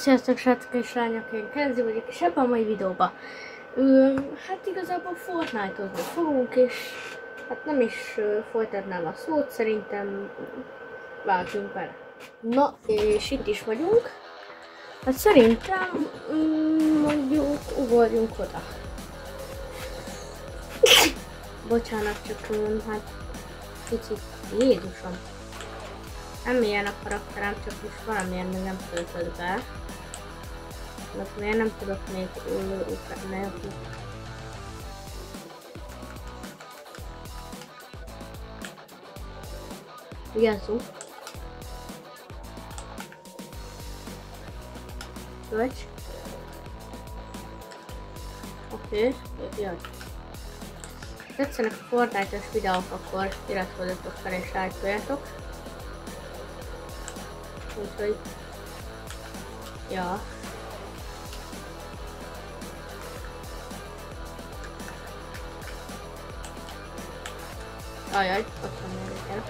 Sziasztok srácok és lányok, én Kenzi vagyok, és ebben a mai videóban hát igazából Fortnite-ozni fogunk, és hát nem is folytatnám a szót, szerintem vágjunk bele. Na, és itt is vagyunk. Hát szerintem mondjuk ugorjunk oda. Bocsánat, csak hát kicsit, Jézusom. Nem ilyen a karakterem, csak most valamilyen még nem töltött be. Mert miért nem tudok még utána. Vigyázzunk. Vagy. Oké, jaj. Tetszenek a Fortnite-os videók, akkor iratkozzatok fel és lájkoljatok. Úgyhogy... ja. Ajaj, ott van még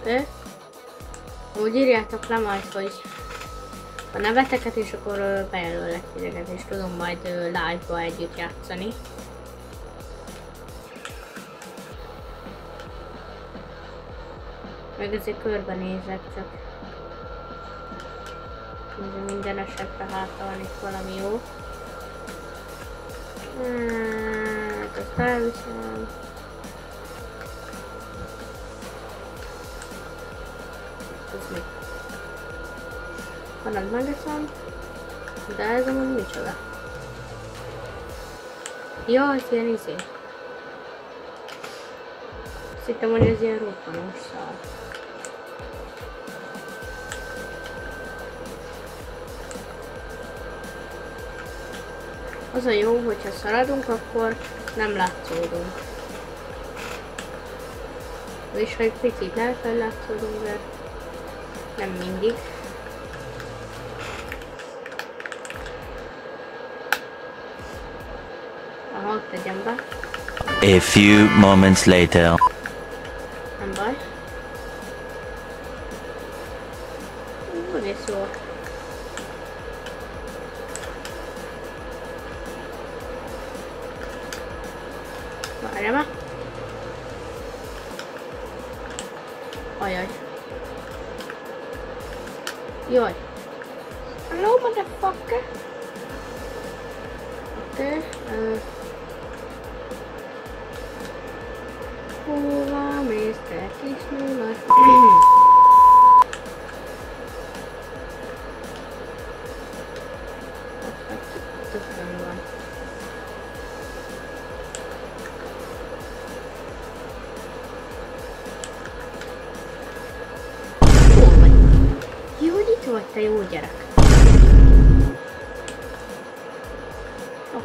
el. Úgy írjátok le majd, hogy a neveteket, és akkor bejelöllek titeket, és tudom majd live-ba együtt játszani. Meg ezért körbenézek csak. Minden esetre hátra van itt valami jó. Hát azt elviszem. Ez mi? Van, megeszem. De ez amúgy micsoda? Ja, ez ilyen izé. Azt hittem, hogy ez ilyen robbanós szál. Az a jó, hogyha szaladunk, akkor nem látszódunk. És ha egy picit elfellátszódunk, de nem mindig. Aha, ott tegyem be. A few moments later. Nem baj. Egész jó. Várjál már. Ajaj. Jaj. Hello, motherfucker. Oké. Hova mész, te kis nyulat? Tökön van. Jó, hogy itt vagy, te jó gyerek. Oh,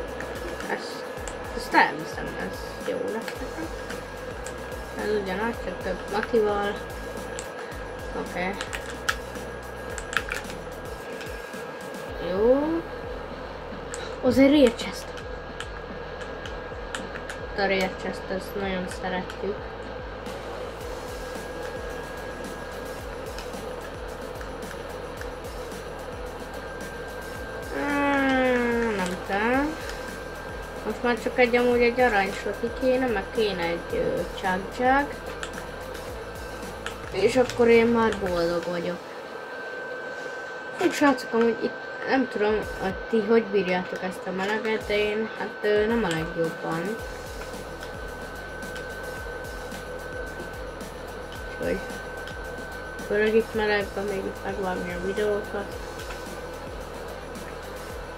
ezt elviszem, ez jó lesz nekem. Ez ugyanaz, csak több Matival. Oké. Jó. Az egy rare chest. A rare chest, ezt nagyon szeretjük. Nem kell. Most már csak amúgy egy aranysoti kéne, meg kéne egy chug-jug. És akkor én már boldog vagyok. Fú, srácok, amúgy itt nem tudom, hogy ti hogy bírjátok ezt a meleget, de én hát nem a legjobban. Úgyhogy főleg itt melegben még itt megvágni a videókat.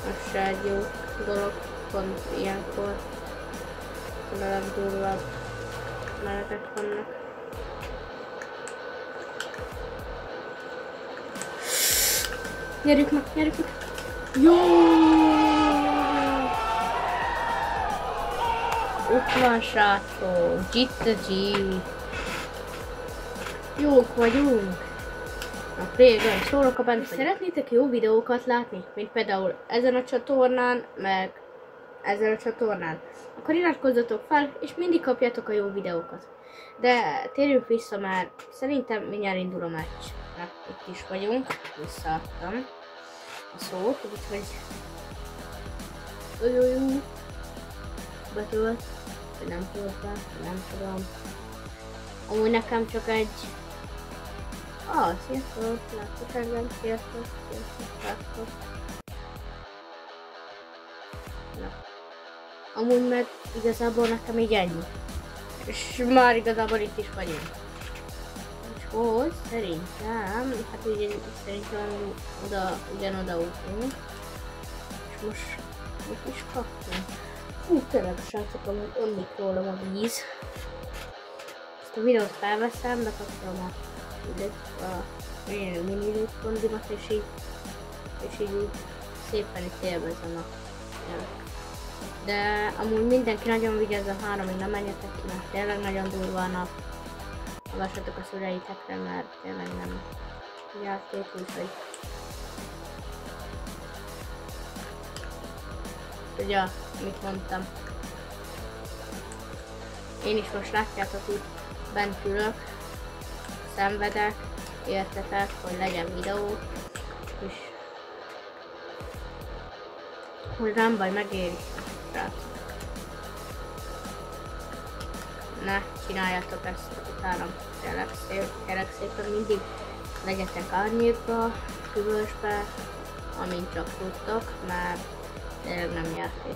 Az se egy jó dolog, pont ilyenkor a legdurvább melegek vannak. Nyerjük meg, nyerjük meg! Jó! Ott van, srácok! Itt a G! Jók vagyunk! Na, régen szólok a bent. Szeretnétek jó videókat látni? Mint például ezen a csatornán, meg ezen a csatornán? Akkor iratkozzatok fel, és mindig kapjátok a jó videókat. De térjünk vissza már, szerintem mindjárt indul a meccs. Na, itt is vagyunk, visszaadtam a szót, úgyhogy nagyon jó. Betölt, vagy nem tölt be, nem tudom. Amúgy nekem csak egy... sziasztok, láttok engem, sziasztok, sziasztok. Na. Amúgy meg igazából nekem így ennyi. És már igazából itt is vagyunk. Úgyhogy szerintem, hát ugye szerintem ugyanoda utunk. És most mit is kaptunk? Tényleg srácok, amúgy ömlik rólam a víz. Ezt a videót felveszem, bekapcsolom a mini légkondimat, és így szépen itt élvezem a nyelvet. De amúgy mindenki nagyon vigyázzon 3-ig, nem menjetek ki, mert tényleg nagyon durva a nap. Hallgassatok a szüleitekre, mert tényleg nem játék, úgyhogy... Ugye, mit mondtam. Én is most látjátok, úgy bent ülök, szenvedek, értetek, hogy legyen videó, és hogy nem baj, megéri, srácok. Ne csináljátok ezt utána, kérlek szépen mindig legyetek árnyékba, hűvösbe, amint csak tudtok, mert tényleg nem játék.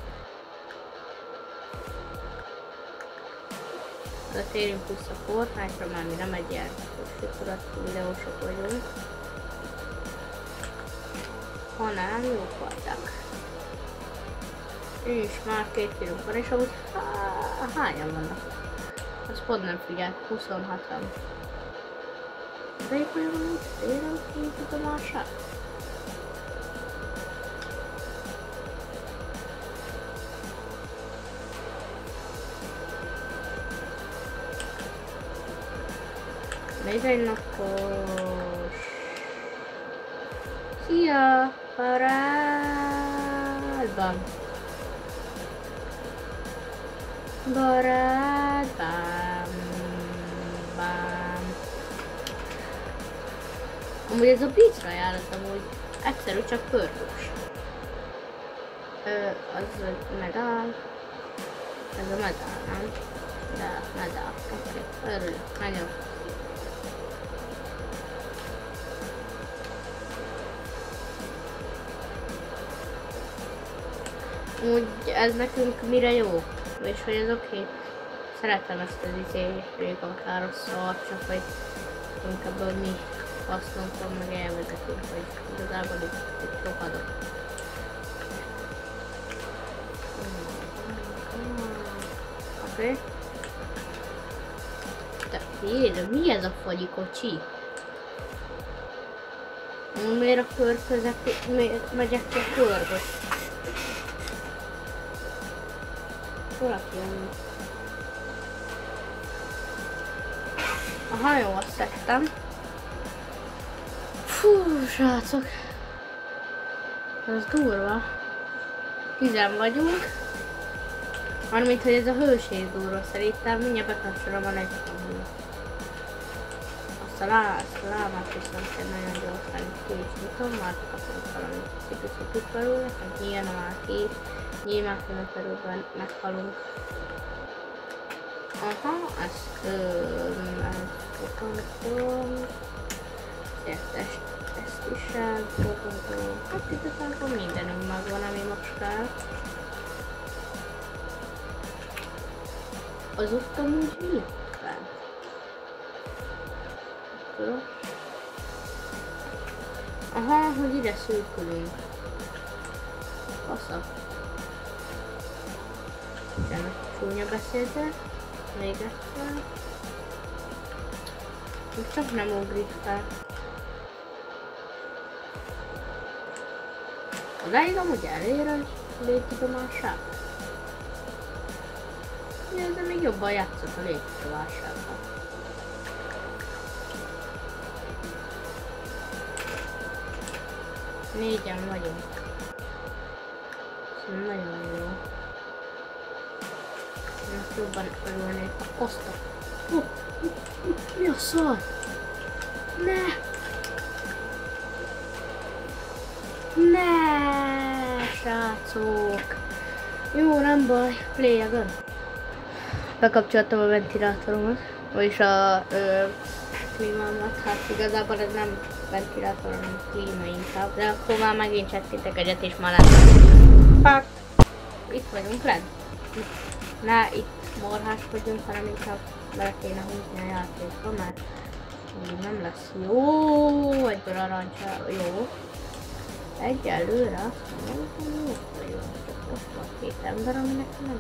De térjünk vissza Fortnite-ra, már mi nem egy ilyen struktúratú videósok vagyunk, hanem jók voltak. És már 2 kilónk van, és amúgy hányan vannak? Az pont nem figyelt, 26-an. De itt olyan van, hogy érem ki tudomását? Még egy napos... Szia! Barátban! Barátban! Amúgy ez a Beach Royale, amúgy egyszerű, csak pörgős. Az medál. Ez a medál, nem? De medál. Oké, örülök, nagyon. Úgy ez nekünk mire jó? És hogy ez oké? Szeretem ezt az régakáros szart, csak hogy inkább hogy mi hasznunk van, meg elvezetünk, hogy igazából itt rohadok. Oké. De mi ez a fagyi kocsi? Miért a kör közepén, miért megyek ki a körbe? Valaki jön. Aha, jó, azt szedtem. Fú, srácok. Ez durva. 10 vagyunk. Mármint, hogy ez a hőség durva, szerintem mindjárt bekapcsolom a legtöbbet. Azt a lámát viszont kell nagyon gyorsan ki is nyitom, már kapunk valami szipit belőle, hogy nyílna már ki. Nyilván különbözőben meghalunk. Aha, ezt elfogadom. Ezt is elfogadom. Hát igazából mindenünk megvan, ami most kell. Az ott amúgy mi fel? Tudom. Aha, hogy ide szűkülünk. Fasza. Ennek csúnya beszéde. Még egyszer. Most csak nem ugrik fel. Odáig amúgy elér a légtudomását. Ja, de még jobban játszott a légtudomásában. Négyen vagyunk. Ez nagyon jó. Most jobban örülnék a kosztok. Oh, mi a szar? Ne! Ne, srácok! Jó, nem baj, play again. Bekapcsoltam a ventilátoromat, vagyis a klímámat. Hát igazából ez nem ventilátor, hanem klíma inkább. De akkor már megint csettintek egyet és már láttam. Itt vagyunk lent. Ne itt morháskodjunk, hanem inkább bele kéne húzni a játékba, mert így nem lesz jó. Egyből arancsa, jó. Egyelőre azt mondom, hogy jó vagyunk. Csak ott van két ember, aminek nem.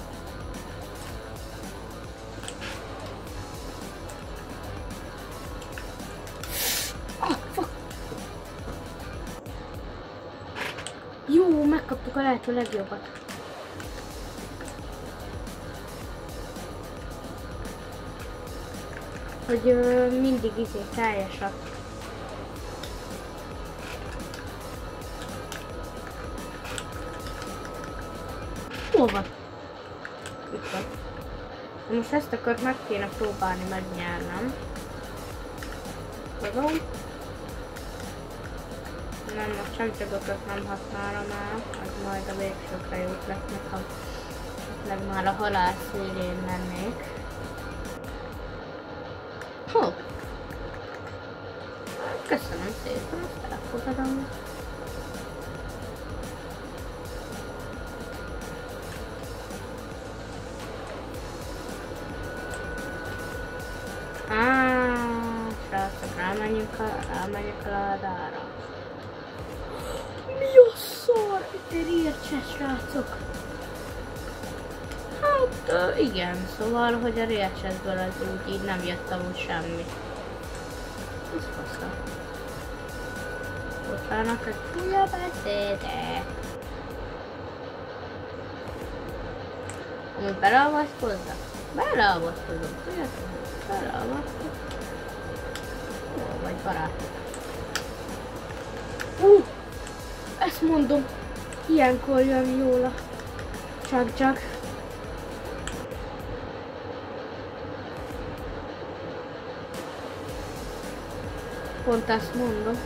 Fuck! Jó, megkaptuk a lehető legjobbat. Hogy mindig teljesak. Hol van? Itt van. Most ezt akkor meg kéne próbálni megnyernem. Tudom. Nem, a csemcsögöket nem használom el, az majd a végsőkre jók lesznek, ha meg már a halál szélén lennék. Hopp! Köszönöm szépen, azt elfogadom. Srácok, rámenjünk a ládára. Mi a szar? Itt egy rércses, srácok. Hát igen, szóval, hogy a rércsesből az úgy így nem jött amúgy semmi. Ez fasza. Bocsánat, egy újabb beszéde. Amúgy beleavaszkozzak? Beleavaszkozom, tudjátok? Beleavaszkozom. Jó, vagy barátok. Ezt mondom, ilyenkor jön jól a csag-csag. Pont ezt mondom.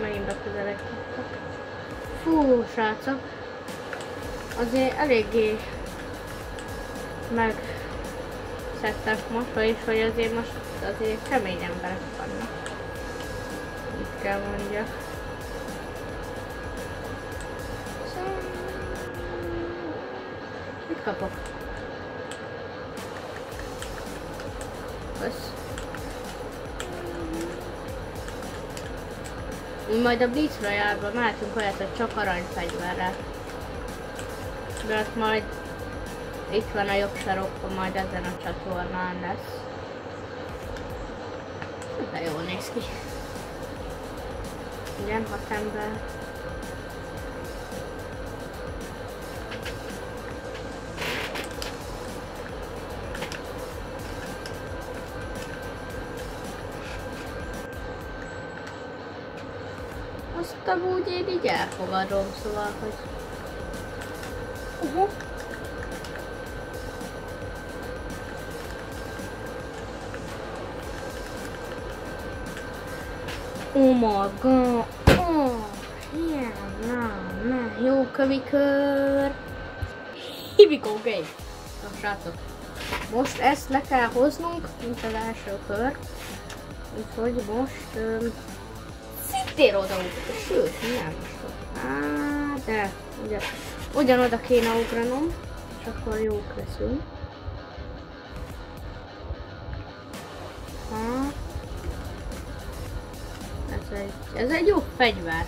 Megint beközelítettek. Fú, srácok. Azért eléggé megszedtek most, vagyis hogy azért most azért kemény emberek vannak. Itt kell mondjak. Mit kapok? Kösz. Majd a Blitz Royale-ba mehetünk olyat, hogy csak aranyfegyverrel. De ott majd itt van a jobb sarokban, majd ezen a csatornán lesz. De jól néz ki. Igen, 6 ember. Azt amúgy én így elfogadom, szóval, hogy... Oh my god! Oh, yeah, na, jó kövikör! Here we go, game! Na, srácok, most ezt le kell hoznunk, mint az első kör. Úgyhogy most... szintén odaugrok, sőt, nem most. De, ugye, ugyanoda kéne ugranom, és akkor jók leszünk. Ez egy jó fegyver.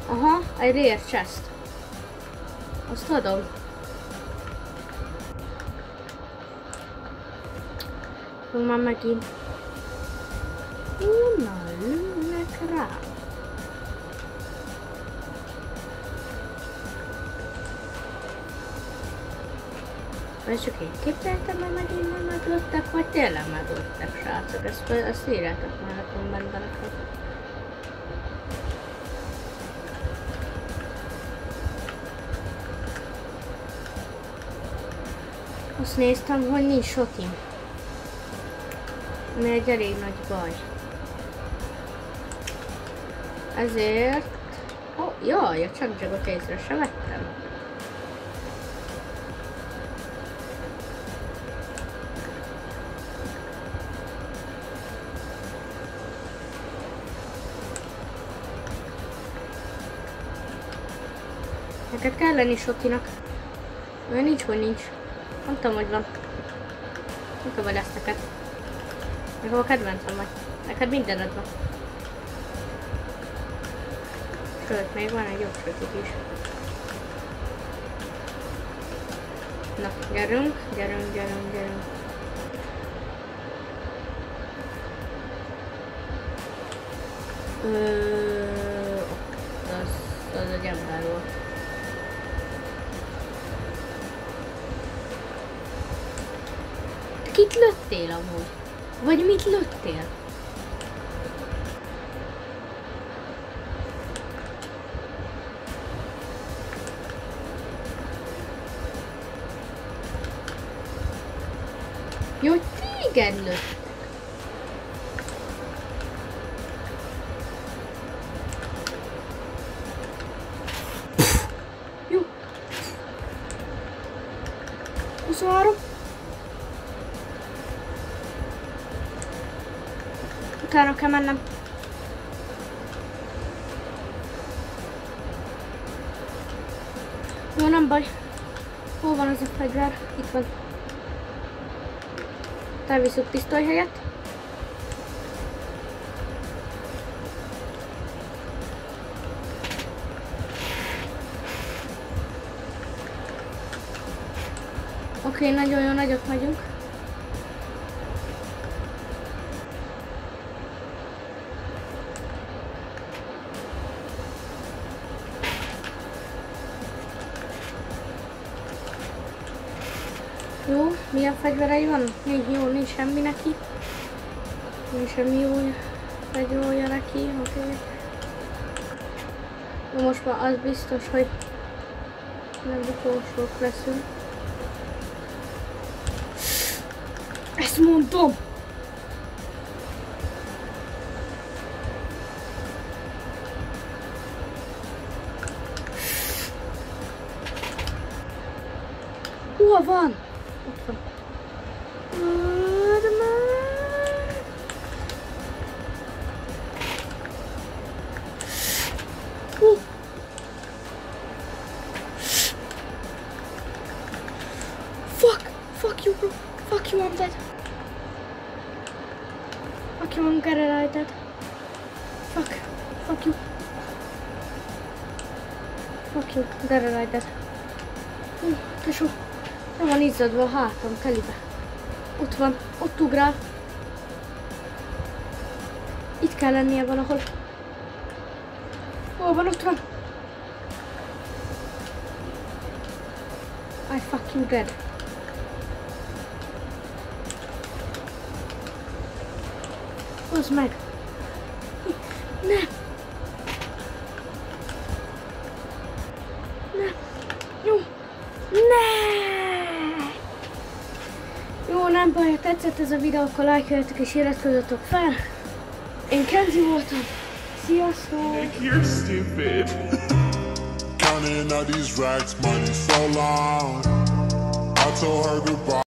Aha, egy rare chest. Azt adom. Már megint. Na, lőnek rá. Vagy csak én képzeltem, mert megint nem meglőttek, vagy tényleg meglőttek, srácok. Ezt írjátok már a kommentben neked. Azt néztem, hogy nincs sotim. Ami egy elég nagy baj. Ezért... Jaj, a csapzsagot észre se vettem. Neked kell lenni sotinak. Olyan nincs, hogy nincs. Mondtam, hogy van. Mondtam, hogy lesz neked. Nekem a kedvencem vagy. Neked mindened van. Sőt, még van egy jobb sötét is. Na, gyerünk, gyerünk, gyerünk, gyerünk. Az egy ember volt. Kit lőttél amúgy? Vagy mit lőttél? Jó, hogy téged lőttek. Jó. 23. Utána kell mennem. Jó, nem baj. Hol van az a fegyver? Itt van. Elviszük pisztoly helyett. Oké, nagyon jó, nagyot megyünk. Jó, milyen fegyverei van? Jó, nincs semmi neki. Nincs semmi jó fegyverje neki, oké. Okay. Most már az biztos, hogy nem utolsók leszünk. Ezt mondom! Hol van? Ott van. Fuck you, bro. Fuck you, I'm dead. Fuck you, I'm gonna dead. Fuck you. Fuck you, gonna dead. Tesó. Nem van izzadva a hátam telibe. Ott van, ott ugrál. Itt kell lennie valahol. Hol van, ott van. I fuck you dead. Hozd meg. Nem. Nem. Jó. Ne! Jó, nem baj, ha tetszett ez a videó, akkor lájkoljatok és iratkozzatok fel. Én Kenzi voltam. Sziasztok! You're stupid. Counting all these racks, money so long. I told her goodbye.